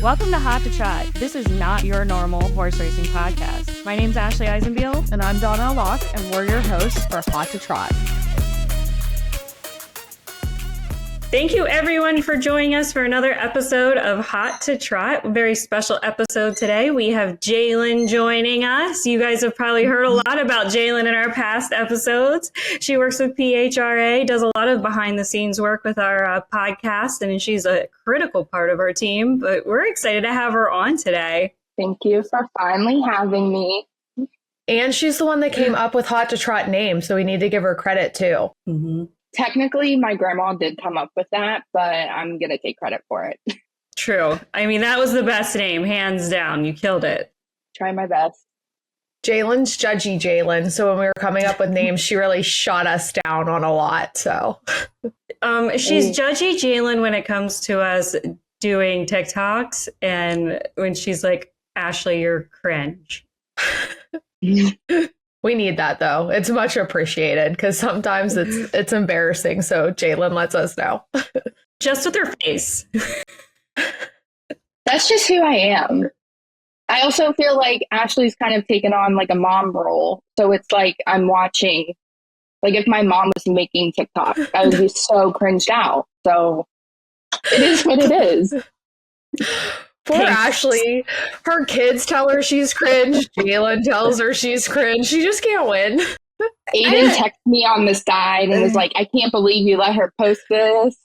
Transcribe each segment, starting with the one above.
Welcome to Hot to Trot. This is not your normal horse racing podcast. My name's Ashley Eisenbeil. And I'm Dawnelle, and we're your hosts for Hot to Trot. Thank you, everyone, for joining us for another episode of Hot to Trot. A very special episode today. We have Jaylin joining us. You guys have probably heard a lot about Jaylin in our past episodes. She works with PHRA, does a lot of behind-the-scenes work with our podcast, and she's a critical part of our team. But we're excited to have her on today. Thank you for finally having me. And she's the one that came up with Hot to Trot name, so we need to give her credit, too. Mm-hmm. Technically, my grandma did come up with that, but I'm going to take credit for it. True. I mean, that was the best name, hands down. You killed it. Try my best. Jaylin's judgy Jaylin, so when we were coming up with names, she really shot us down on a lot, so. She's judgy Jaylin when it comes to us doing TikToks, and when she's like, Ashley, you're cringe. We need that, though. It's much appreciated because sometimes it's embarrassing. So Jaylin lets us know. Just with her face. That's just who I am. I also feel like Ashley's kind of taken on like a mom role. So it's like I'm watching, like if my mom was making TikTok, I would be so cringed out. So it is what it is. Poor Ashley. Her kids tell her she's cringe. Jaylin tells her she's cringe. She just can't win. Aiden texted me on the side and was like, I can't believe you let her post this.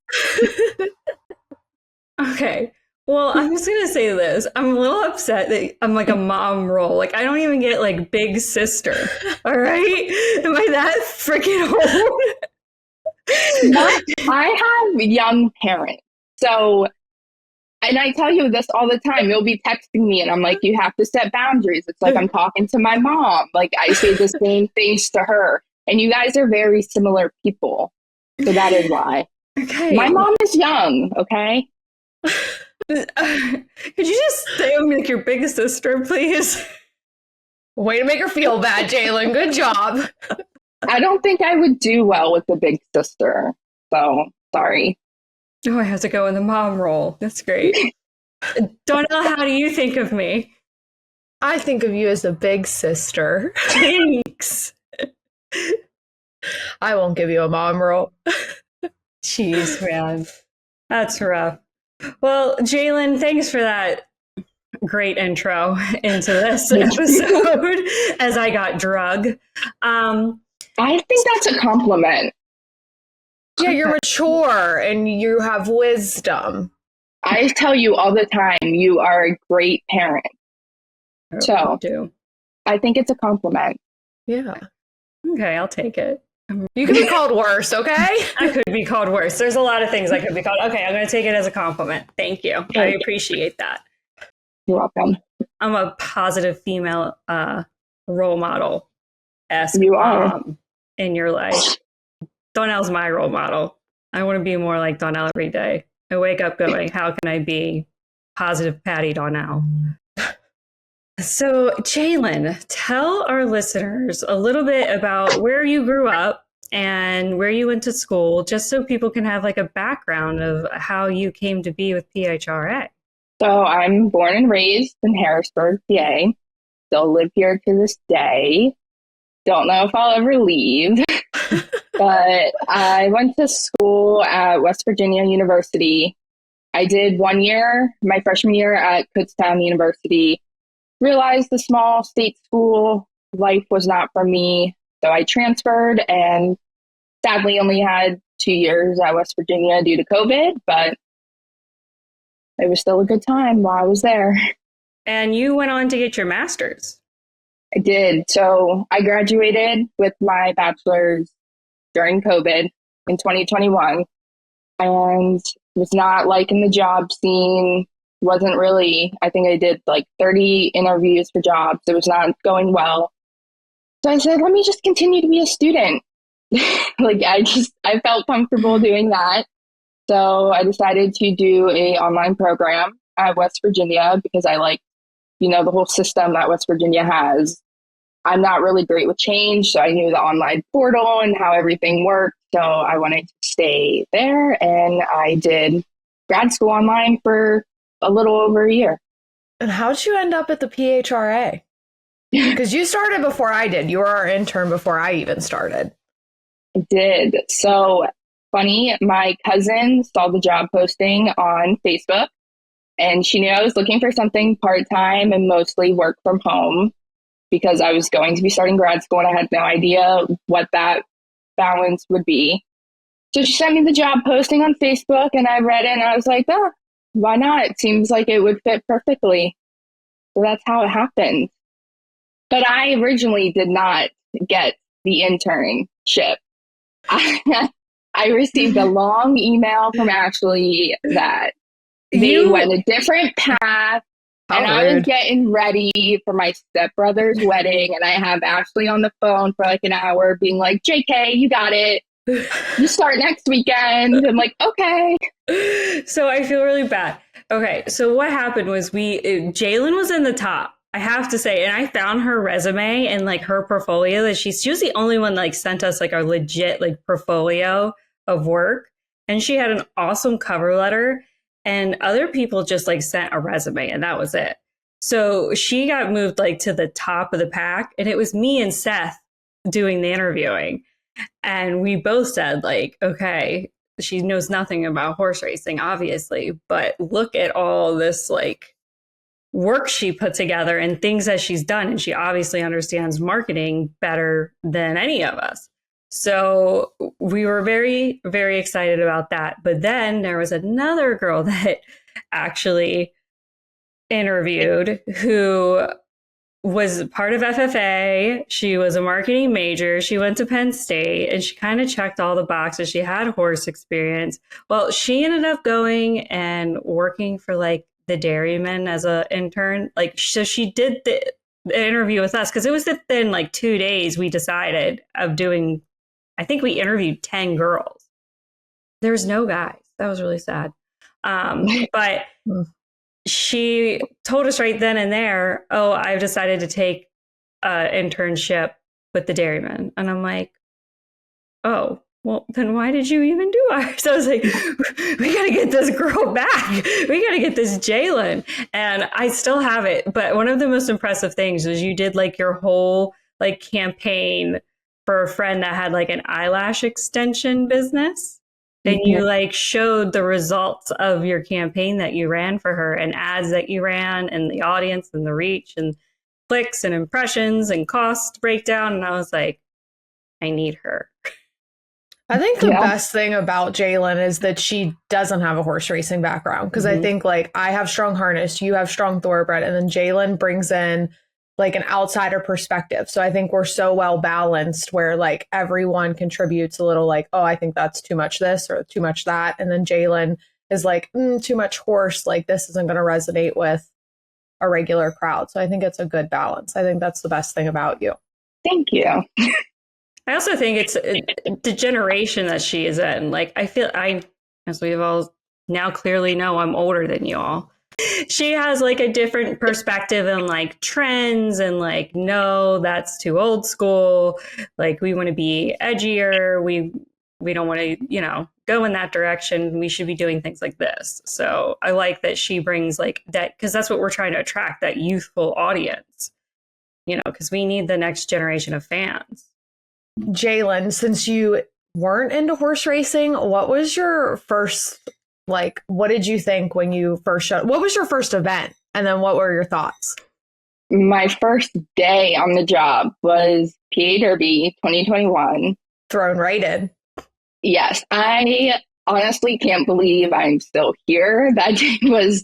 Okay. Well, I'm just going to say this. I'm a little upset that I'm like a mom role. Like, I don't even get like big sister. All right? Am I that freaking old? I have young parents. So, and I tell you this all the time. You'll be texting me and I'm like, you have to set boundaries. It's like I'm talking to my mom. Like I say the same things to her. And you guys are very similar people. So that is why. Okay. My mom is young, okay? Could you just say I'm like your big sister, please? Way to make her feel bad, Jaylin. Good job. I don't think I would do well with the big sister. So, sorry. Oh, I have to go in the mom role. That's great. Dawnelle, how do you think of me? I think of you as a big sister. Thanks. I won't give you a mom role. Jeez, man. That's rough. Well, Jaylin, thanks for that great intro into this episode as I got drug. I think that's a compliment. Yeah, you're mature and you have wisdom. I tell you all the time, you are a great parent. So, I think it's a compliment. Yeah. Okay, I'll take it. You can be called worse, okay? I could be called worse. There's a lot of things I could be called. Okay, I'm going to take it as a compliment. Thank you. I appreciate that. You're welcome. I'm a positive female role model-esque You are. In your life. Dawnelle's my role model. I want to be more like Dawnelle every day. I wake up going, how can I be positive Patty Dawnelle? So, Jaylin, tell our listeners a little bit about where you grew up and where you went to school, just so people can have like a background of how you came to be with PHRA. So I'm born and raised in Harrisburg, PA. Still live here to this day. Don't know if I'll ever leave. But I went to school at West Virginia University. I did 1 year, my freshman year at Kutztown University. Realized the small state school life was not for me. So I transferred and sadly only had 2 years at West Virginia due to COVID, but it was still a good time while I was there. And you went on to get your master's. I did. So I graduated with my bachelor's during COVID in 2021 and was not liking the job scene. Wasn't really, I think I did like 30 interviews for jobs. It was not going well. So I said, let me just continue to be a student. I felt comfortable doing that. So I decided to do a online program at West Virginia because I like, the whole system that West Virginia has. I'm not really great with change, so I knew the online portal and how everything worked. So I wanted to stay there, and I did grad school online for a little over a year. And how'd you end up at the PHRA? Because you started before I did. You were our intern before I even started. I did. So funny, my cousin saw the job posting on Facebook and she knew I was looking for something part-time and mostly work from home because I was going to be starting grad school and I had no idea what that balance would be. So she sent me the job posting on Facebook and I read it and I was like, oh, why not? It seems like it would fit perfectly. So that's how it happened. But I originally did not get the internship. I received a long email from Ashley that they went a different path. And I was getting ready for my stepbrother's wedding. And I have Ashley on the phone for like an hour being like, JK, you got it. You start next weekend. I'm like, okay. So I feel really bad. Okay. So what happened was Jaylin was in the top, I have to say, and I found her resume and like her portfolio that she was the only one like sent us like a legit like portfolio of work. And she had an awesome cover letter and other people just like sent a resume and that was it. So she got moved like to the top of the pack and it was me and Seth doing the interviewing. And we both said like, okay, she knows nothing about horse racing, obviously, but look at all this like work she put together and things that she's done. And she obviously understands marketing better than any of us. So we were very, very excited about that. But then there was another girl that actually interviewed who was part of FFA. She was a marketing major. She went to Penn State and she kind of checked all the boxes. She had horse experience. Well, she ended up going and working for like the Dairyman as an intern. Like, so she did the interview with us because it was within like 2 days we decided of doing, I think we interviewed 10 girls. There was no guys. That was really sad. But she told us right then and there, oh, I've decided to take an internship with the Dairyman. And I'm like, oh, well, then why did you even do ours? So I was like, we got to get this girl back. We got to get this Jaylin. And I still have it. But one of the most impressive things was you did like your whole like campaign for a friend that had like an eyelash extension business. And you like showed the results of your campaign that you ran for her and ads that you ran and the audience and the reach and clicks and impressions and cost breakdown. And I was like, I need her. I think the best thing about Jaylin is that she doesn't have a horse racing background. Because I think like I have strong harness, you have strong thoroughbred, and then Jaylin brings in like an outsider perspective. So I think we're so well balanced where like everyone contributes a little like, oh, I think that's too much this or too much that. And then Jaylin is like, too much horse. Like this isn't going to resonate with a regular crowd. So I think it's a good balance. I think that's the best thing about you. Thank you. I also think it's the generation that she is in. Like as we've all now clearly know, I'm older than you all. She has like a different perspective and like trends and like, no, that's too old school. Like we want to be edgier. We don't want to, go in that direction. We should be doing things like this. So I like that she brings like that because that's what we're trying to attract, that youthful audience, because we need the next generation of fans. Jaylin, since you weren't into horse racing, what was your first what did you think when you first what was your first event? And then what were your thoughts? My first day on the job was PA Derby 2021. Thrown right in. Yes. I honestly can't believe I'm still here. That day was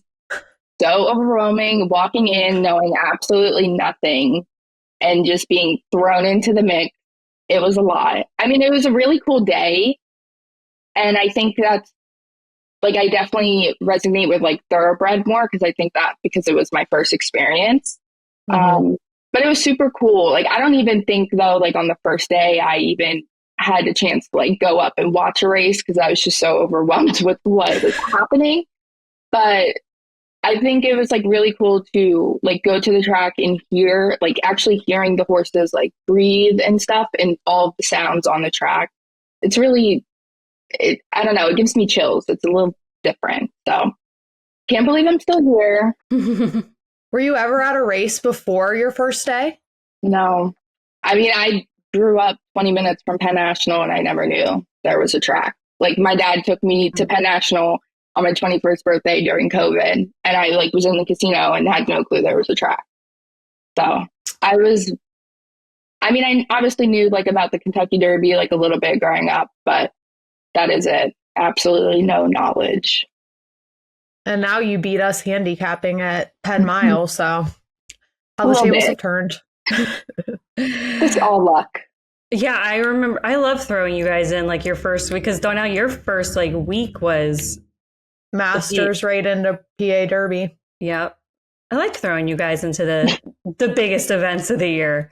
so overwhelming, walking in, knowing absolutely nothing and just being thrown into the mix. It was a lot. I mean, it was a really cool day. And I think that's I definitely resonate with thoroughbred more because I think that because it was my first experience. But it was super cool. I don't even think though, on the first day, I even had a chance to go up and watch a race because I was just so overwhelmed with what was happening. But I think it was really cool to go to the track and hear, actually hearing the horses breathe and stuff and all of the sounds on the track. It's really, I don't know, it gives me chills. It's a little different. So Can't believe I'm still here. Were you ever at a race before your first day? No. I mean, I grew up 20 minutes from Penn National and I never knew there was a track. Like my dad took me to Penn National on my 21st birthday during COVID, and I like was in the casino and had no clue there was a track. So I obviously knew like about the Kentucky Derby like a little bit growing up, but that is it. Absolutely no knowledge. And now you beat us handicapping at 10 miles, so how the tables have turned. It's all luck. Yeah, I remember. I love throwing you guys in like your first week, because Dawnelle, your first like week was Masters right into PA Derby. Yep. I like throwing you guys into the biggest events of the year.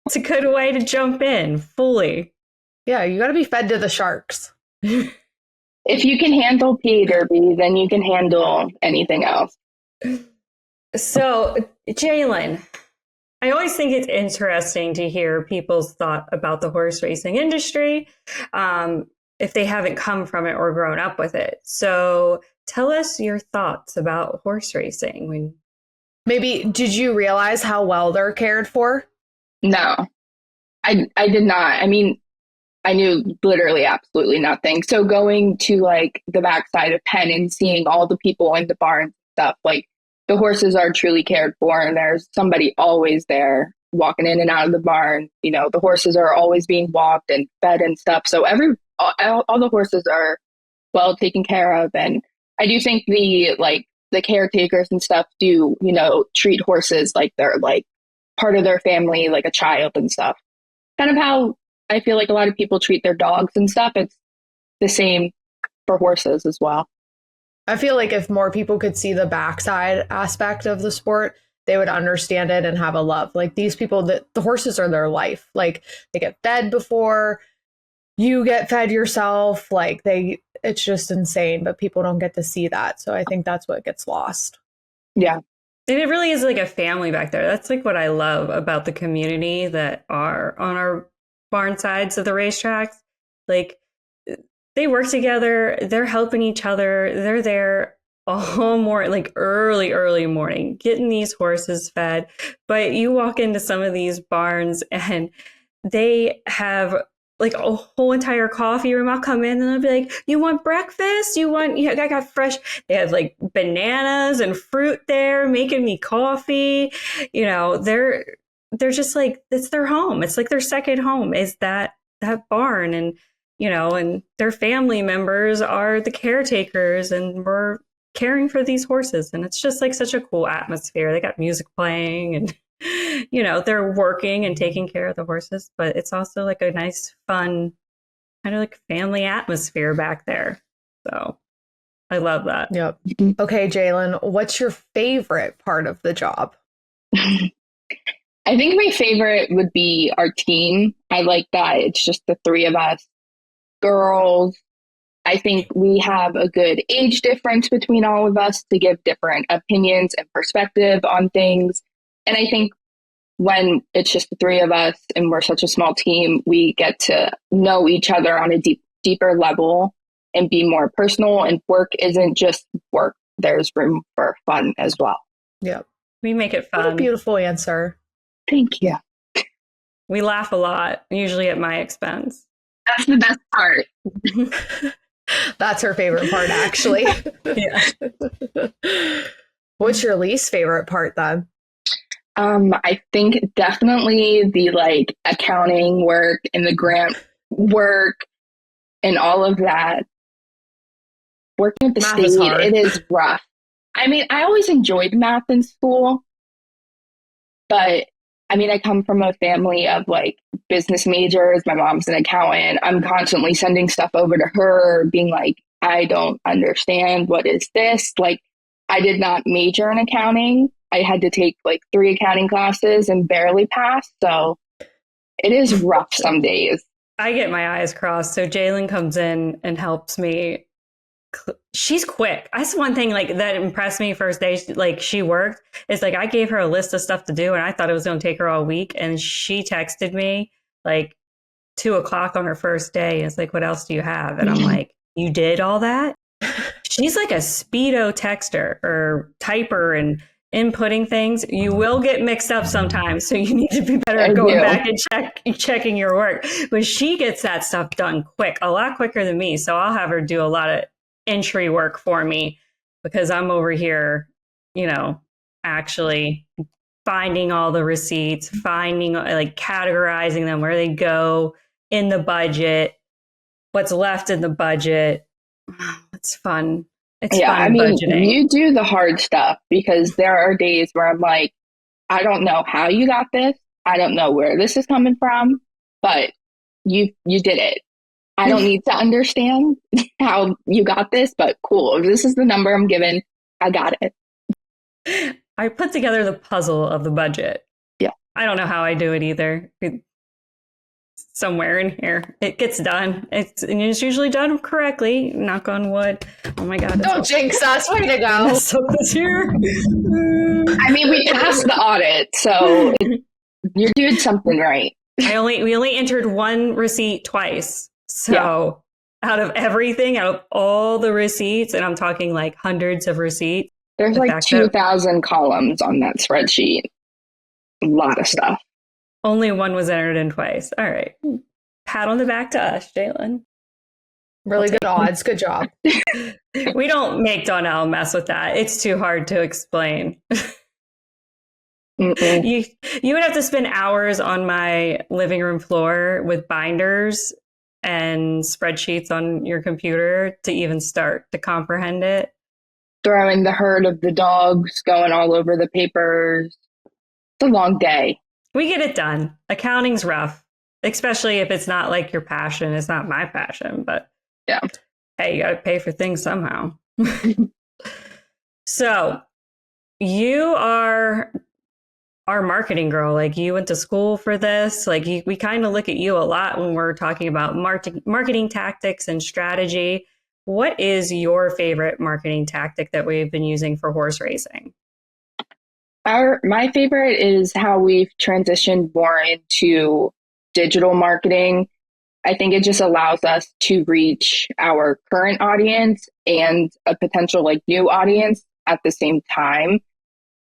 It's a good way to jump in fully. Yeah, you got to be fed to the sharks. If you can handle PA Derby, then you can handle anything else. So, Jaylin, I always think it's interesting to hear people's thought about the horse racing industry, if they haven't come from it or grown up with it. So tell us your thoughts about horse racing. Maybe, did you realize how well they're cared for? No, I did not. I mean, I knew literally absolutely nothing. So going to like the backside of Penn and seeing all the people in the barn and stuff, like the horses are truly cared for, and there's somebody always there walking in and out of the barn. You know, the horses are always being walked and fed and stuff. So all the horses are well taken care of. And I do think the caretakers and stuff do, you know, treat horses like they're like part of their family, like a child and stuff. Kind of how I feel like a lot of people treat their dogs and stuff. It's the same for horses as well. I feel like if more people could see the backside aspect of the sport, they would understand it and have a love. Like these people, that the horses are their life. Like they get fed before you get fed yourself. Like it's just insane, but people don't get to see that. So I think that's what gets lost. Yeah. And it really is like a family back there. That's like what I love about the community that are on our barn sides of the racetracks. Like they work together, they're helping each other, they're there all morning, like early morning, getting these horses fed. But you walk into some of these barns and they have like a whole entire coffee room. I'll come in and I'll be like, you want breakfast? I got fresh. They have like bananas and fruit there, making me coffee. You know, they're just like, it's their home. It's like their second home is that barn. And, you know, and their family members are the caretakers and we're caring for these horses. And it's just like such a cool atmosphere. They got music playing and, you know, they're working and taking care of the horses, but it's also like a nice, fun, kind of like family atmosphere back there. So I love that. Yep. Okay, Jaylin, what's your favorite part of the job? I think my favorite would be our team. I like that it's just the three of us girls. I think we have a good age difference between all of us to give different opinions and perspective on things. And I think when it's just the three of us and we're such a small team, we get to know each other on a deeper level and be more personal. And work isn't just work. There's room for fun as well. Yep. We make it fun. What a beautiful answer. Thank you. We laugh a lot, usually at my expense. That's the best part. That's her favorite part, actually. Yeah. What's your least favorite part then? I think definitely the like accounting work and the grant work and all of that. Working at the state, it is rough. I mean, I always enjoyed math in school, but I mean, I come from a family of like business majors. My mom's an accountant. I'm constantly sending stuff over to her, being like, I don't understand. What is this? Like, I did not major in accounting. I had to take like 3 accounting classes and barely passed. So it is rough some days. I get my eyes crossed. So Jaylin comes in and helps me. She's quick. That's one thing like that impressed me first day. Like she worked. It's like I gave her a list of stuff to do and I thought it was going to take her all week. And she texted me like 2:00 on her first day. And it's like, what else do you have? And I'm like, you did all that? she's like a speedo texter or typer and inputting things. You will get mixed up sometimes, so you need to be better at going back and checking your work. But she gets that stuff done quick, a lot quicker than me. So I'll have her do a lot of entry work for me because I'm over here, actually finding all the receipts, finding like categorizing them, where they go in the budget, what's left in the budget. It's fun. It's fun budgeting. You do the hard stuff because there are days where I'm like, I don't know how you got this. I don't know where this is coming from, but you did it. I don't need to understand how you got this, but cool. If this is the number I'm given, I got it. I put together the puzzle of the budget. Yeah. I don't know how I do it either. Somewhere in here, it gets done. It's usually done correctly. Knock on wood. Oh my God. Don't jinx us. Way to go. This here. We passed the audit, so you're doing something right. We only entered one receipt twice. So out of everything, out of all the receipts, and I'm talking like hundreds of receipts. There's like 2,000 columns on that spreadsheet. A lot of stuff. Only one was entered in twice. All right. Pat on the back to us, Jaylin. Really good odds. Good job. We don't make Dawnelle mess with that. It's too hard to explain. You would have to spend hours on my living room floor with binders and spreadsheets on your computer to even start to comprehend it. Throwing the herd of the dogs, going all over the papers. It's a long day. We get it done. Accounting's rough, especially if it's not like your passion. It's not my passion, but yeah. Hey, you got to pay for things somehow. So you are our marketing girl. Like you went to school for this. Like we kind of look at you a lot when we're talking about marketing tactics and strategy. What is your favorite marketing tactic that we've been using for horse racing? My favorite is how we've transitioned more into digital marketing. I think it just allows us to reach our current audience and a potential like new audience at the same time.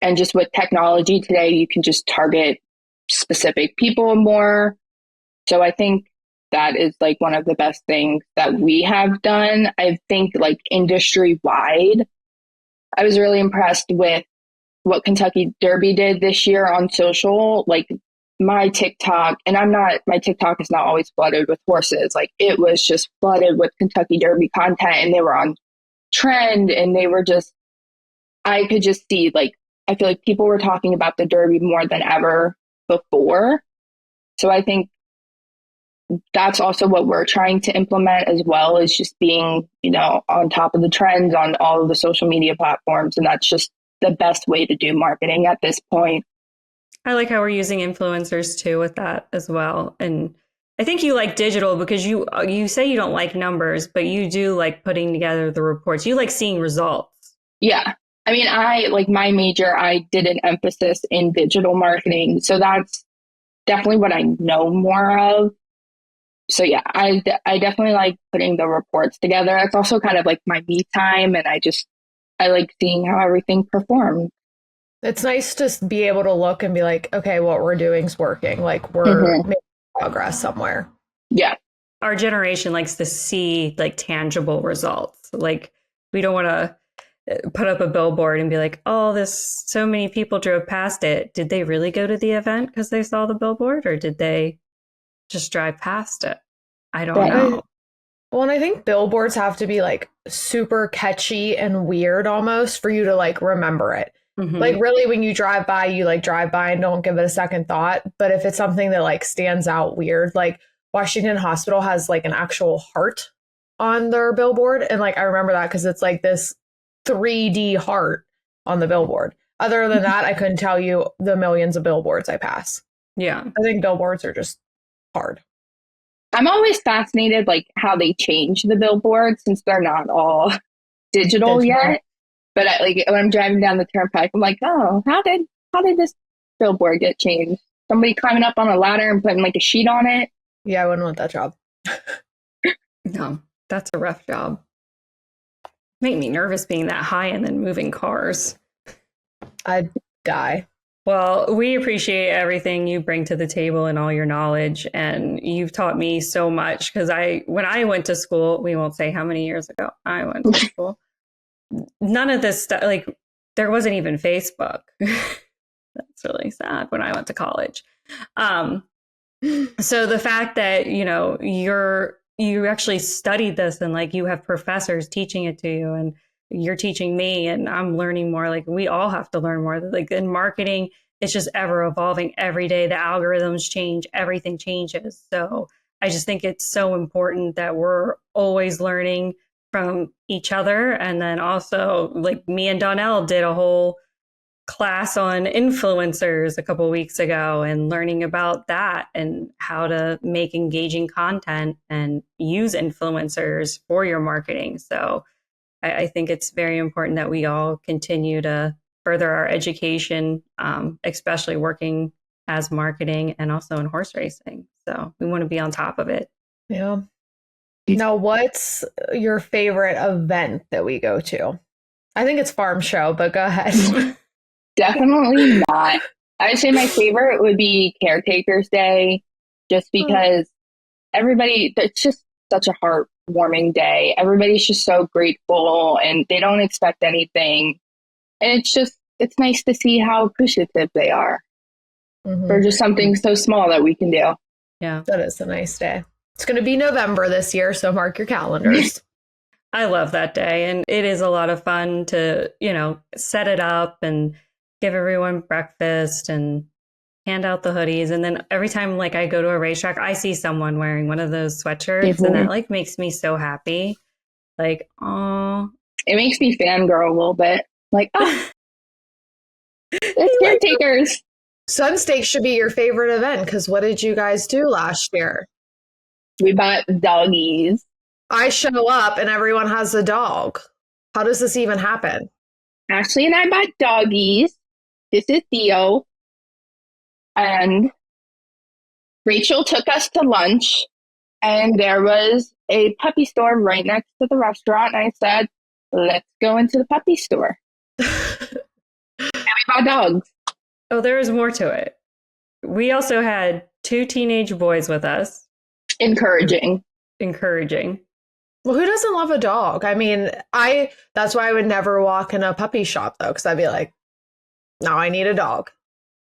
And just with technology today, you can just target specific people more. So I think that is like one of the best things that we have done. I think like industry wide, I was really impressed with what Kentucky Derby did this year on social. Like my TikTok, and my TikTok is not always flooded with horses. Like it was just flooded with Kentucky Derby content, and they were on trend, and they were just, I could just see, like, I feel like people were talking about the Derby more than ever before. So I think that's also what we're trying to implement as well, is just being, on top of the trends on all of the social media platforms. And that's just the best way to do marketing at this point. I like how we're using influencers too with that as well. And I think you like digital because you say you don't like numbers, but you do like putting together the reports. You like seeing results. Yeah. I like my major, I did an emphasis in digital marketing. So that's definitely what I know more of. So yeah, I definitely like putting the reports together. It's also kind of like my me time, and I like seeing how everything performs. It's nice to be able to look and be like, okay, what we're doing is working. Like we're making progress somewhere. Yeah. Our generation likes to see like tangible results. Like we don't want to put up a billboard and be like, oh, so many people drove past it. Did they really go to the event because they saw the billboard, or did they just drive past it? I don't know. Well, and I think billboards have to be like super catchy and weird almost for you to like remember it. Mm-hmm. Like really when you drive by, you like drive by and don't give it a second thought. But if it's something that like stands out weird, like Washington Hospital has like an actual heart on their billboard. And like I remember that because it's like this 3D heart on the billboard. Other than that, I couldn't tell you the millions of billboards I pass. Yeah. I think billboards are just hard. I'm always fascinated like how they change the billboards since they're not all digital yet. But when I'm driving down the turnpike, I'm like, oh, how did this billboard get changed? Somebody climbing up on a ladder and putting like a sheet on it? Yeah, I wouldn't want that job. No, that's a rough job. Make me nervous being that high and then moving cars. I'd die. Well, we appreciate everything you bring to the table and all your knowledge. And you've taught me so much because when I went to school, we won't say how many years ago I went to school, none of this stuff, like there wasn't even Facebook. That's really sad when I went to college. So the fact that, you actually studied this and like you have professors teaching it to you and you're teaching me and I'm learning more. Like we all have to learn more. Like in marketing, it's just ever evolving every day. The algorithms change, everything changes. So I just think it's so important that we're always learning from each other. And then also like me and Dawnelle did a whole class on influencers a couple of weeks ago and learning about that and how to make engaging content and use influencers for your marketing. So I think it's very important that we all continue to further our education, especially working as marketing and also in horse racing. So we want to be on top of it. Yeah. Now, what's your favorite event that we go to? I think it's Farm Show, but go ahead. Definitely not. I would say my favorite would be Caretakers Day, just because it's just such a heartwarming day. Everybody's just so grateful and they don't expect anything. And it's nice to see how appreciative they are for just something so small that we can do. Yeah, that is a nice day. It's going to be November this year, so mark your calendars. I love that day. And it is a lot of fun to, set it up and give everyone breakfast and hand out the hoodies. And then every time like I go to a racetrack, I see someone wearing one of those sweatshirts and that like makes me so happy. Like, oh, it makes me fangirl a little bit. Like, oh, it's Caretakers. Sun Stakes should be your favorite event because what did you guys do last year? We bought doggies. I show up and everyone has a dog. How does this even happen? Ashley and I bought doggies. This is Theo. And Rachel took us to lunch and there was a puppy store right next to the restaurant. And I said, let's go into the puppy store. And we bought dogs. Oh, there is more to it. We also had 2 teenage boys with us. Encouraging. Well, who doesn't love a dog? I mean, that's why I would never walk in a puppy shop, though, because I'd be like, no, I need a dog.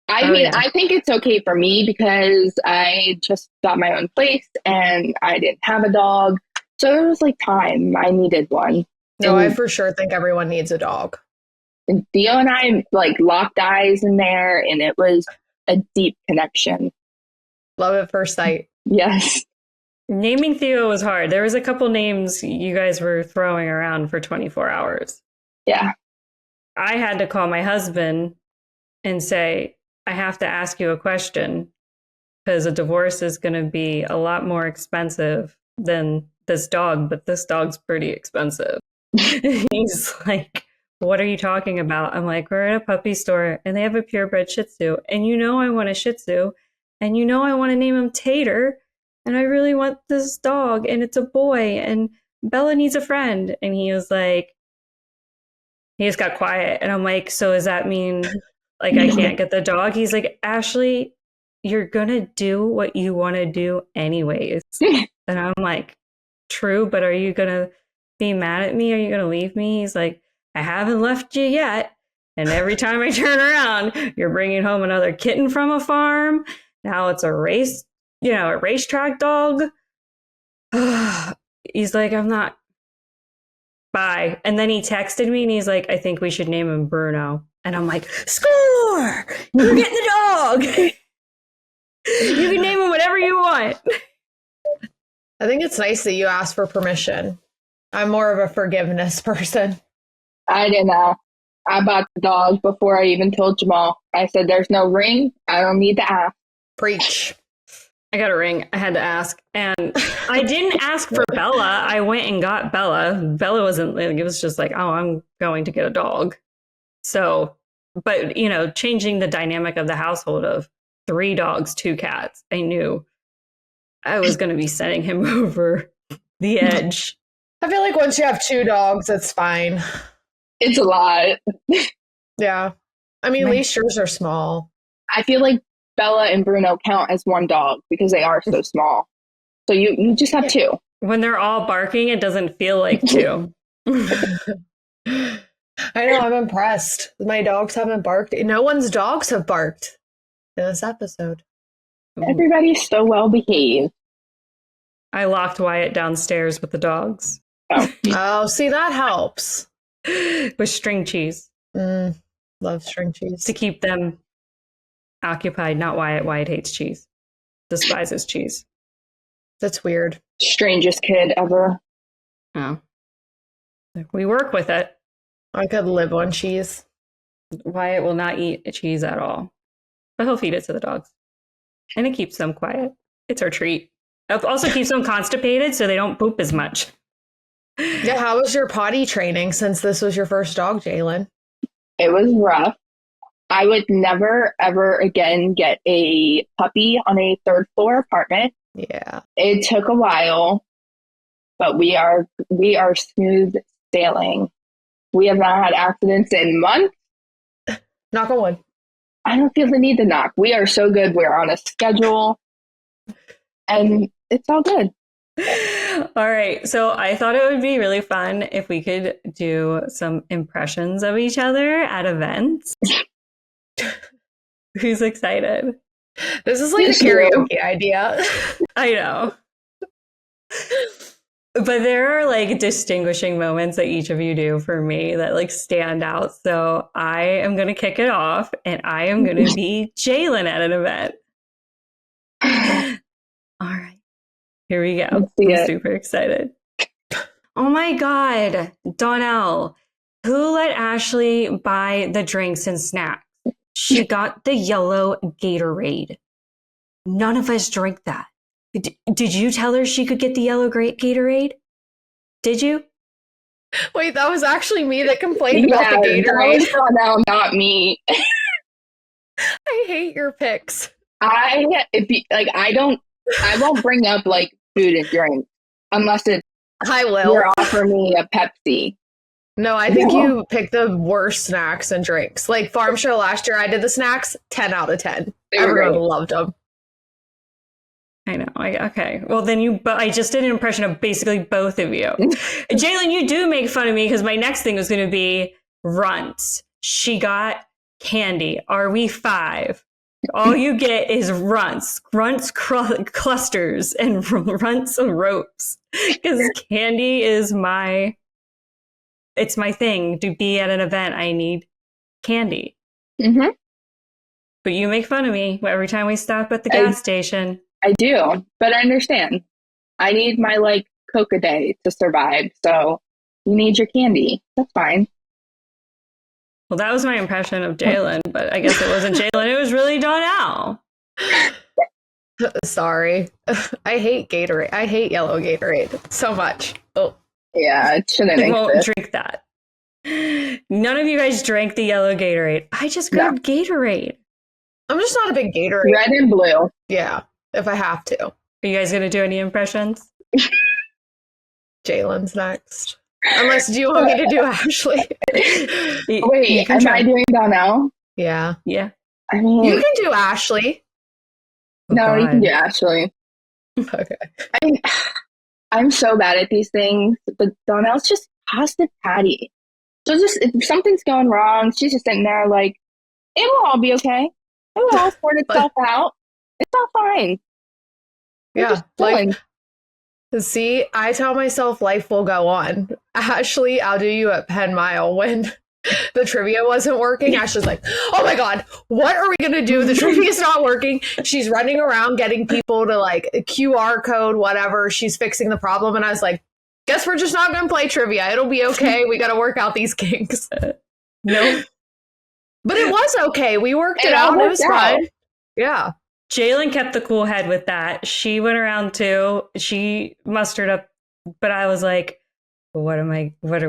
I think it's okay for me because I just got my own place and I didn't have a dog. So it was like time. I needed one. No, I for sure think everyone needs a dog. And Theo and I like locked eyes in there and it was a deep connection. Love at first sight. Yes. Naming Theo was hard. There was a couple names you guys were throwing around for 24 hours. Yeah. I had to call my husband and say, I have to ask you a question because a divorce is going to be a lot more expensive than this dog, but this dog's pretty expensive. He's like, what are you talking about? I'm like, we're at a puppy store and they have a purebred Shih Tzu. And I want a Shih Tzu. And I want to name him Tater. And I really want this dog. And it's a boy. And Bella needs a friend. And he was like, he just got quiet. And I'm like, so does that mean like I can't get the dog? He's like, Ashley, you're going to do what you want to do anyways. And I'm like, true, but are you going to be mad at me? Are you going to leave me? He's like, I haven't left you yet. And every time I turn around, you're bringing home another kitten from a farm. Now it's a racetrack dog. He's like, I'm not. Bye. And then he texted me and he's like, I think we should name him Bruno. And I'm like, score! You get the dog. You can name him whatever you want. I think it's nice that you asked for permission. I'm more of a forgiveness person. I didn't know. I bought the dog before I even told Jamal. I said, there's no ring. I don't need to ask. Preach. I got a ring. I had to ask. And I didn't ask for Bella. I went and got Bella. Bella wasn't, it was just like, oh, I'm going to get a dog. So, but, changing the dynamic of the household of 3 dogs, 2 cats, I knew I was going to be sending him over the edge. I feel like once you have 2 dogs, it's fine. It's a lot. Yeah. I mean, at least yours are small. I feel like Bella and Bruno count as one dog because they are so small. So you just have 2. When they're all barking, it doesn't feel like 2. I know, I'm impressed. My dogs haven't barked. No one's dogs have barked in this episode. Everybody's so well behaved. I locked Wyatt downstairs with the dogs. Oh, see, that helps. With string cheese. Love string cheese. To keep them occupied, not Wyatt. Wyatt hates cheese. Despises cheese. That's weird. Strangest kid ever. Oh. We work with it. I could live on cheese. Wyatt will not eat cheese at all. But he'll feed it to the dogs. And it keeps them quiet. It's our treat. It also keeps them constipated so they don't poop as much. Yeah, how was your potty training since this was your first dog, Jaylin? It was rough. I would never, ever again get a puppy on a 3rd floor apartment. Yeah. It took a while, but we are smooth sailing. We have not had accidents in months. Knock on wood. I don't feel the need to knock. We are so good. We're on a schedule and it's all good. All right. So I thought it would be really fun if we could do some impressions of each other at events. Who's excited? This is like a karaoke idea. I know. But there are like distinguishing moments that each of you do for me that like stand out. So I am going to kick it off and I am going to be Jaylin at an event. All right. Here we go. I'm super excited. Oh my God. Dawnelle, who let Ashley buy the drinks and snacks? She got the yellow Gatorade. None of us drank that. Did you tell her she could get the yellow Gatorade? Did you? Wait, that was actually me that complained about the Gatorade. No, not me. I hate your picks. I won't bring up like food and drink unless I will. You're offering me a Pepsi. No, I think you picked the worst snacks and drinks. Like Farm Show last year, I did the snacks, 10 out of 10. Everyone loved them. I know. Okay. Well, then but I just did an impression of basically both of you. Jaylin, you do make fun of me because my next thing was going to be runts. She got candy. Are we 5? All you get is runts clusters, and runts ropes. Because candy is it's my thing. To be at an event, I need candy. Mm-hmm. But you make fun of me every time we stop at the gas station. I do, but I understand. I need my Coke a day to survive, so you need your candy. That's fine. Well, that was my impression of Jaylin, but I guess it wasn't Jaylin. It was really Dawnelle. Sorry. I hate Gatorade. I hate yellow Gatorade so much. Oh. Yeah, it shouldn't exist. Won't drink that. None of you guys drank the yellow Gatorade. I just grabbed Gatorade. I'm just not a big Gatorade. Red and blue. Yeah, if I have to. Are you guys going to do any impressions? Jaylin's next. Unless, do you want me to do Ashley? Wait, am I doing Dawnelle? Yeah. Yeah. I mean, you can do Ashley. No, you can do Ashley. Okay. I'm so bad at these things, but Dawnelle's just positive Patty. So just if something's going wrong, she's just sitting there like, it will all be okay. It will all sort itself out. It's all fine. Yeah. See, I tell myself life will go on. Ashley, I'll do you at Penn Mile when the trivia wasn't working. Ashley's like, oh my God, what are we going to do? The trivia's not working. She's running around getting people to a QR code, whatever. She's fixing the problem. And I was like, guess we're just not going to play trivia. It'll be okay. We got to work out these kinks. No. But it was okay. We worked it out. It was fine. Yeah. Jaylin kept the cool head with that. She went around too. She mustered up, but I was like, what are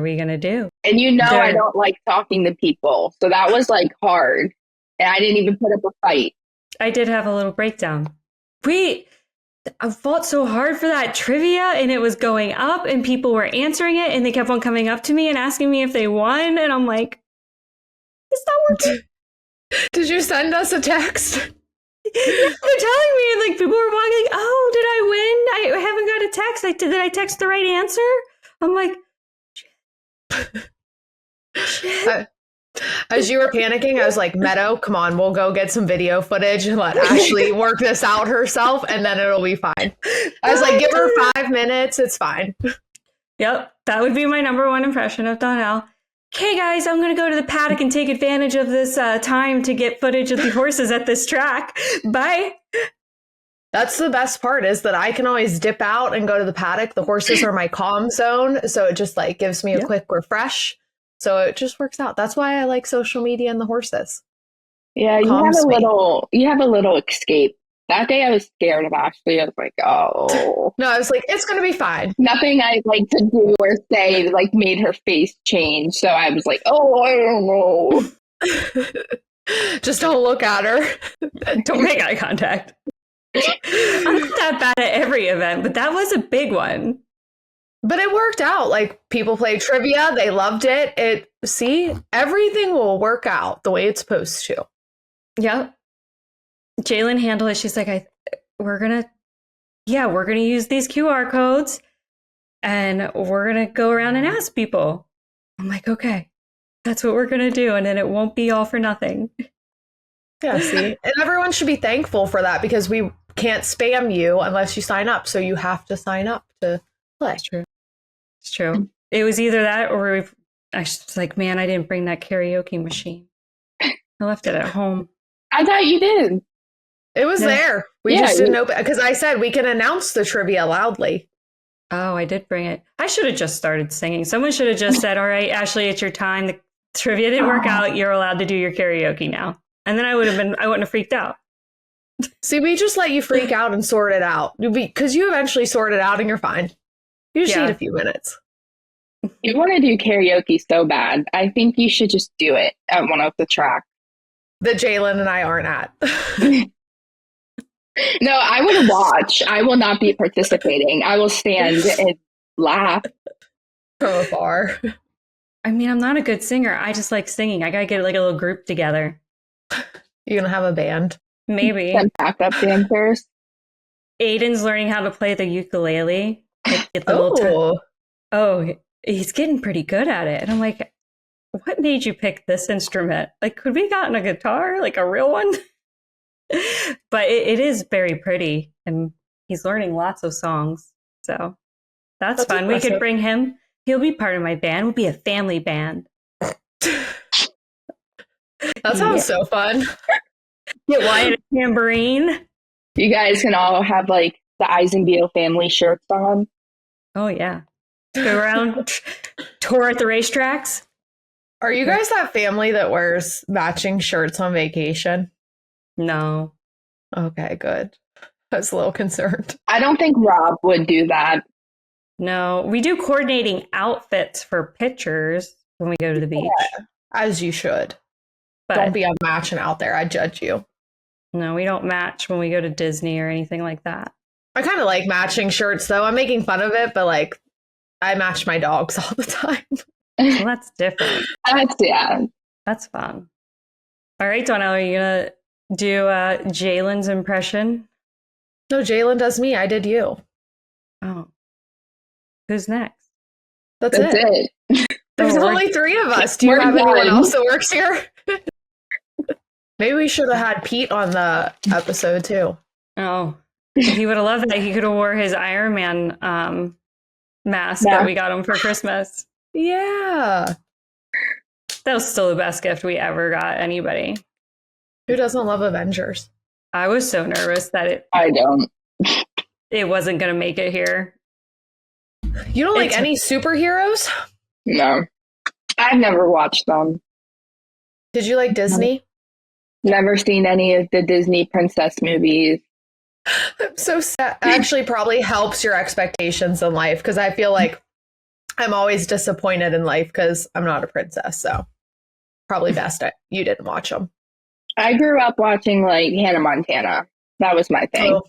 we going to do? And I don't like talking to people. So that was hard. And I didn't even put up a fight. I did have a little breakdown. I fought so hard for that trivia and it was going up and people were answering it and they kept on coming up to me and asking me if they won. And I'm like, it's not working. Did you send us a text? They're telling me, like, people were walking, like, oh, did I win? I haven't got a text. Did I text the right answer? I'm like, shit. As you were panicking, I was like, Meadow, come on, we'll go get some video footage and let Ashley work this out herself, and then it'll be fine. I was like, give her 5 minutes, it's fine. Yep, that would be my number one impression of Dawnelle. Okay, guys, I'm going to go to the paddock and take advantage of this time to get footage of the horses at this track. Bye. That's the best part, is that I can always dip out and go to the paddock. The horses are my calm zone, so it just like gives me a quick refresh. So it just works out. That's why I like social media and the horses. Yeah, you have a little escape. That day I was scared of Ashley. I was like, oh. No, I was like, it's going to be fine. Nothing I like to do or say like made her face change. So I was like, oh, I don't know. Just don't look at her. Don't make eye contact. I'm not that bad at every event, but that was a big one. But it worked out. Like, people played trivia. They loved it. Everything will work out the way it's supposed to. Yep. Jaylin handled it. She's like, we're going to use these QR codes and we're going to go around and ask people. I'm like, okay, that's what we're going to do. And then it won't be all for nothing. Yeah, see? And everyone should be thankful for that, because we can't spam you unless you sign up. So you have to sign up to play. It's true. It's true. It was either that or I was like, man, I didn't bring that karaoke machine. I left it at home. I thought you did. It was there. We just didn't open, because I said we can announce the trivia loudly. Oh, I did bring it. I should have just started singing. Someone should have just said, all right, Ashley, it's your time. The trivia didn't work out. You're allowed to do your karaoke now. And then I wouldn't have freaked out. See, we just let you freak out and sort it out, because you eventually sort it out and you're fine. You just need a few minutes. You want to do karaoke so bad. I think you should just do it at one of the tracks that Jaylin and I aren't at. No, I would watch. I will not be participating. I will stand and laugh from afar. I mean, I'm not a good singer. I just like singing. I gotta get like a little group together. You're gonna have a band? Maybe. Some backup dancers. Aiden's learning how to play the ukulele. Like, get the little he's getting pretty good at it. And I'm like, what made you pick this instrument? Like, could we gotten a guitar, like a real one? But it is very pretty, and he's learning lots of songs. So that's fun. Impressive. We could bring him. He'll be part of my band. We'll be a family band. That sounds so fun. Get Wyatt a tambourine. You guys can all have like the Eisenbeil family shirts on. Oh yeah. Go around tour at the racetracks. Are you guys that family that wears matching shirts on vacation? No. Okay, good. I was a little concerned. I don't think Rob would do that. No, we do coordinating outfits for pictures when we go to the beach. Yeah, as you should. But don't be matching out there. I judge you. No, we don't match when we go to Disney or anything like that. I kind of like matching shirts, though. I'm making fun of it, but like, I match my dogs all the time. Well, that's different. That's fun. All right, Dawnelle, are you going to do Jaylin's impression? No, Jaylin does me. I did you. Oh. Who's next? That's it. There's only 3 of us. Do you have anyone else that works here? Maybe we should have had Pete on the episode, too. Oh. He would have loved that. He could have wore his Iron Man mask that we got him for Christmas. Yeah. That was still the best gift we ever got anybody. Who doesn't love Avengers? I was so nervous that I don't. It wasn't going to make it here. You don't like any superheroes? No. I've never watched them. Did you like Disney? Never seen any of the Disney princess movies. I'm so sad. Actually, probably helps your expectations in life, because I feel like I'm always disappointed in life because I'm not a princess. So probably best you didn't watch them. I grew up watching like Hannah Montana. That was my thing.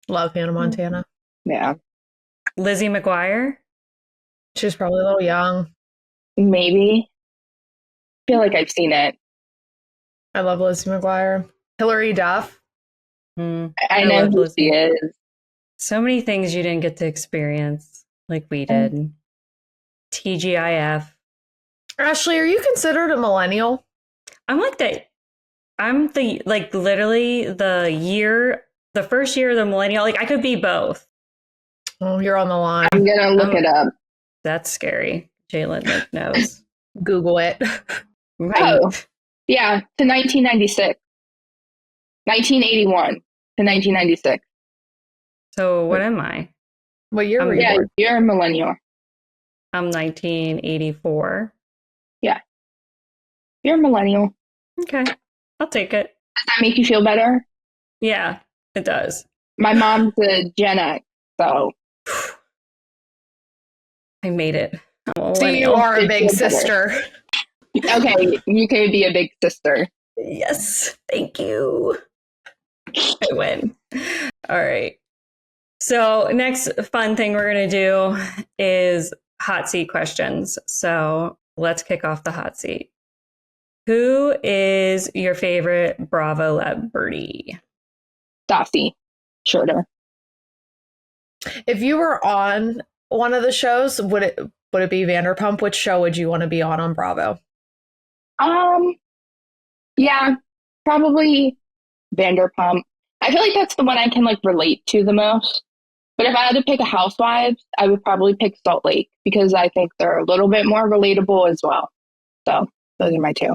Love Hannah Montana. Yeah. Lizzie McGuire? She's probably a little young. Maybe. I feel like I've seen it. I love Lizzie McGuire. Hillary Duff. I know love who Lizzie. she is. So many things you didn't get to experience like we did. TGIF. Ashley, are you considered a millennial? I'm like that. I'm the, like, literally the first year of the millennial. Like, I could be both. Oh, you're on the line. I'm going to look it up. That's scary. Jaylin like knows. Google it. Right. Oh, yeah, to 1996. 1981 to 1996. So what am I? What year were you born? You're a millennial. I'm 1984. Yeah. You're a millennial. Okay. I'll take it. Does that make you feel better? Yeah, it does. My mom's a Gen X, so. I made it. So you are a big sister. Okay, you can be a big sister. Yes, thank you. I win. All right. So next fun thing we're going to do is hot seat questions. So let's kick off the hot seat. Who is your favorite Bravo celebrity? Stassi Schroeder. If you were on one of the shows, would it be Vanderpump? Which show would you want to be on Bravo? Yeah, probably Vanderpump. I feel like that's the one I can like relate to the most. But if I had to pick a Housewives, I would probably pick Salt Lake because I think they're a little bit more relatable as well. So those are my two.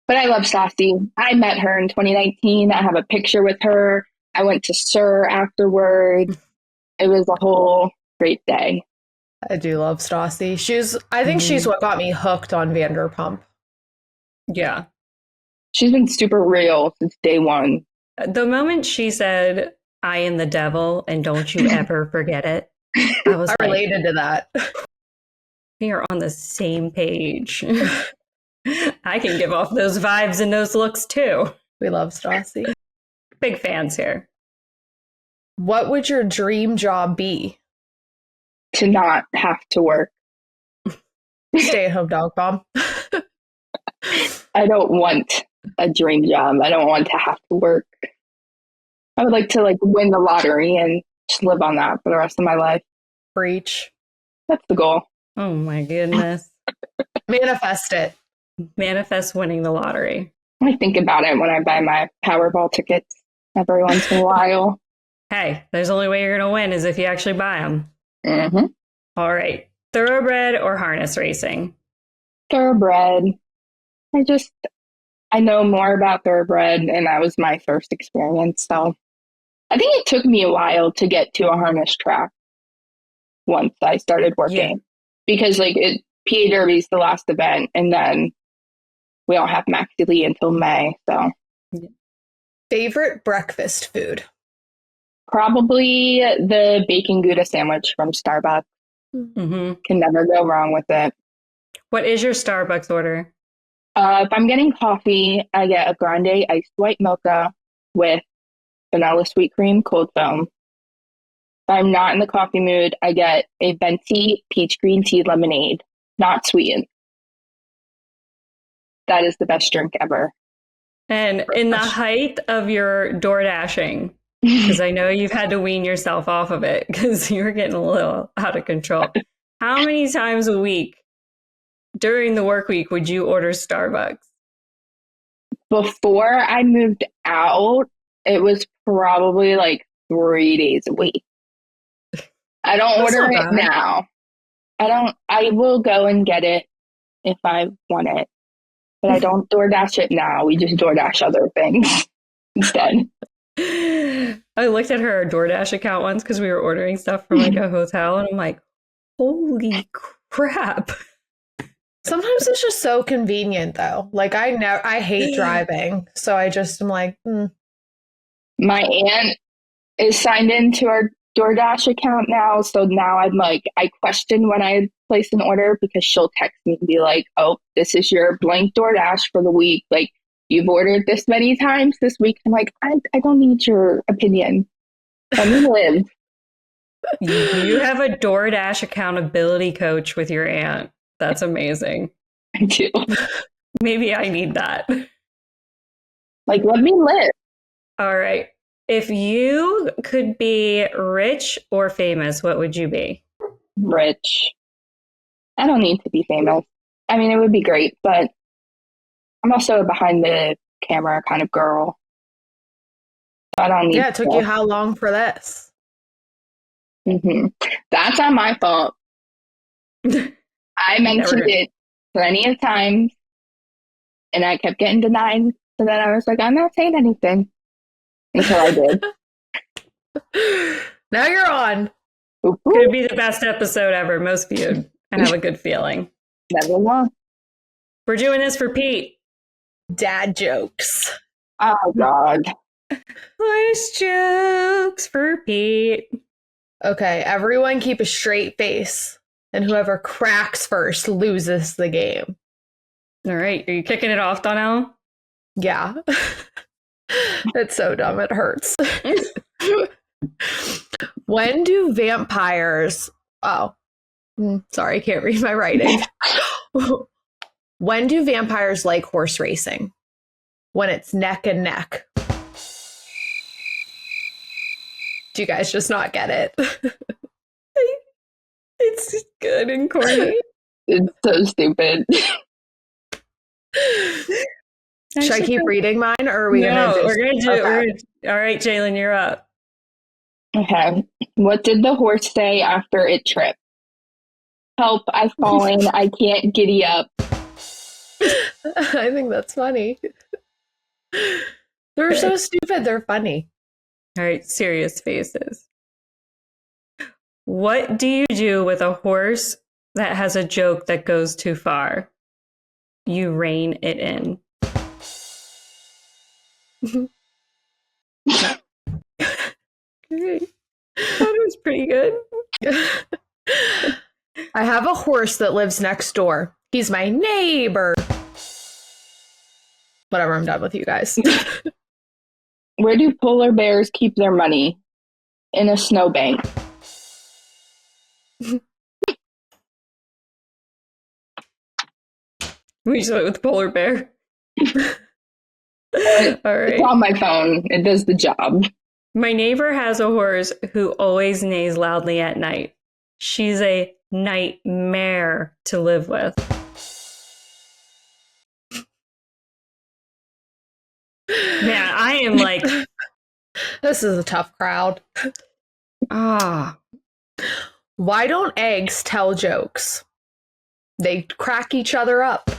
But I love Stassi. I met her in 2019. I have a picture with her. I went to SUR afterward. It was a whole great day. I do love Stassi. I think she's what got me hooked on Vanderpump. Yeah. She's been super real since day one. The moment she said, "I am the devil and don't you ever forget it," I related to that. We are on the same page. I can give off those vibes and those looks too. We love Stassi. Big fans here. What would your dream job be? To not have to work. Stay-at-home dog mom. I don't want a dream job. I don't want to have to work. I would like to like win the lottery and just live on that for the rest of my life. Preach. That's the goal. Oh my goodness. Manifest it. Manifest winning the lottery. I think about it when I buy my Powerball tickets every once in a while. Hey, there's the only way you're going to win is if you actually buy them. Mm-hmm. All right. Thoroughbred or harness racing? Thoroughbred. I know more about thoroughbred, and that was my first experience. So I think it took me a while to get to a harness track once I started working. Because like PA Derby's the last event, and then we don't have Maxi Lee until May. So favorite breakfast food? Probably the bacon Gouda sandwich from Starbucks. Mm-hmm. Can never go wrong with it. What is your Starbucks order? If I'm getting coffee, I get a grande iced white mocha with vanilla sweet cream cold foam. If I'm not in the coffee mood, I get a venti peach green tea lemonade, not sweetened. That is the best drink ever. And in the height of your door dashing, because I know you've had to wean yourself off of it because you were getting a little out of control. How many times a week during the work week would you order Starbucks? Before I moved out, it was probably like 3 days a week. I don't order it now. I will go and get it if I want it, but I don't DoorDash it now. We just DoorDash other things instead. I looked at her DoorDash account once because we were ordering stuff from like a hotel, and I'm like, holy crap. Sometimes it's just so convenient though. Like I hate driving, so I just am like, My aunt is signed into our DoorDash account now, so now I'm like, I question when I place an order because she'll text me and be like, "Oh, this is your blank DoorDash for the week. Like, you've ordered this many times this week. I'm like, I don't need your opinion. Let me live. You have a DoorDash accountability coach with your aunt. That's amazing. I do. Maybe I need that. Like, let me live. All right. If you could be rich or famous, what would you be? Rich. I don't need to be famous. I mean, it would be great, but I'm also a behind the camera kind of girl. So I don't need Yeah, it took you how long for this? Mm-hmm. That's not my fault. I mentioned it plenty of times, and I kept getting denied. So then I was like, I'm not saying anything until I did. Now you're on. Could be the best episode ever, most viewed. I have a good feeling. Never won. We're doing this for Pete. Dad jokes. Oh, God. Voice jokes for Pete. Okay, everyone keep a straight face, and whoever cracks first loses the game. All right, are you kicking it off, Dawnelle? Yeah. It's so dumb, it hurts. When do vampires... Oh, sorry, I can't read my writing. When do vampires like horse racing? When it's neck and neck. Do you guys just not get it? It's good and corny. It's so stupid. Should I keep reading mine, or are we going to? We're going to do it. All right, Jaylin, you're up. Okay. What did the horse say after it tripped? Help, I've fallen. I can't giddy up. I think that's funny. They're so stupid. They're funny. All right, serious faces. What do you do with a horse that has a joke that goes too far? You rein it in. Great. That was pretty good. I have a horse that lives next door. He's my neighbor. Whatever, I'm done with you guys. Where do polar bears keep their money? In a snowbank. We just went with polar bear. All right. It's on my phone. It does the job. My neighbor has a horse who always neighs loudly at night. She's a nightmare to live with. Man, I am like... This is a tough crowd. Why don't eggs tell jokes? They crack each other up.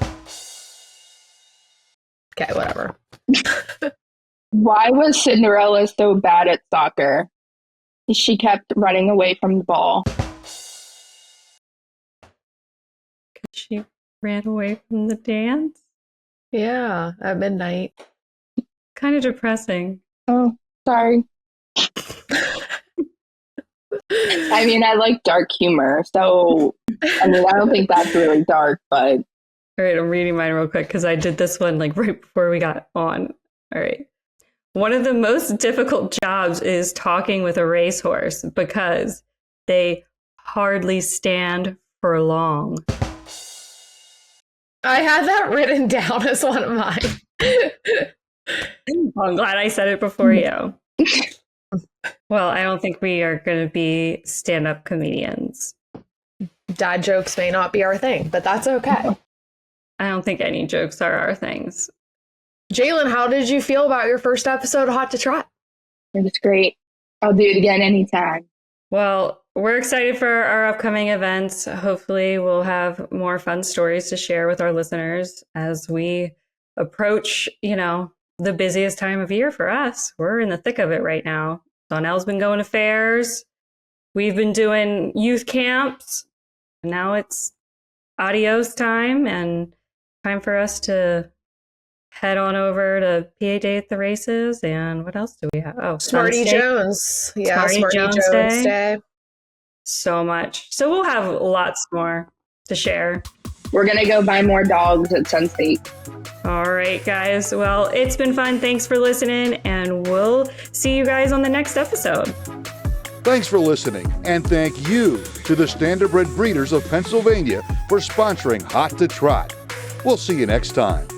Okay, whatever. Why was Cinderella so bad at soccer? She kept running away from the ball. She ran away from the dance? Yeah, at midnight. Kind of depressing. Oh, sorry. I mean, I like dark humor, so I mean, I don't think that's really dark, but... All right, I'm reading mine real quick because I did this one like right before we got on. All right. One of the most difficult jobs is talking with a racehorse because they hardly stand for long. I had that written down as one of mine. Well, I'm glad I said it before you. Well, I don't think we are going to be stand-up comedians. Dad jokes may not be our thing, but that's okay. I don't think any jokes are our things. Jaylin, how did you feel about your first episode of Hot to Trot? It was great. I'll do it again anytime. Well, we're excited for our upcoming events. Hopefully, we'll have more fun stories to share with our listeners as we approach, the busiest time of year for us. We're in the thick of it right now. Dawnelle's been going to fairs. We've been doing youth camps. And now it's adios time and time for us to head on over to PHRA at the races. And what else do we have? Oh, Smarty Jones. Yeah, Smarty Jones Day. So much. So we'll have lots more to share. we're going to go buy more dogs at Sun State. All right, guys. Well, it's been fun. Thanks for listening, and we'll see you guys on the next episode. Thanks for listening, and thank you to the Standardbred Breeders of Pennsylvania for sponsoring Hot to Trot. We'll see you next time.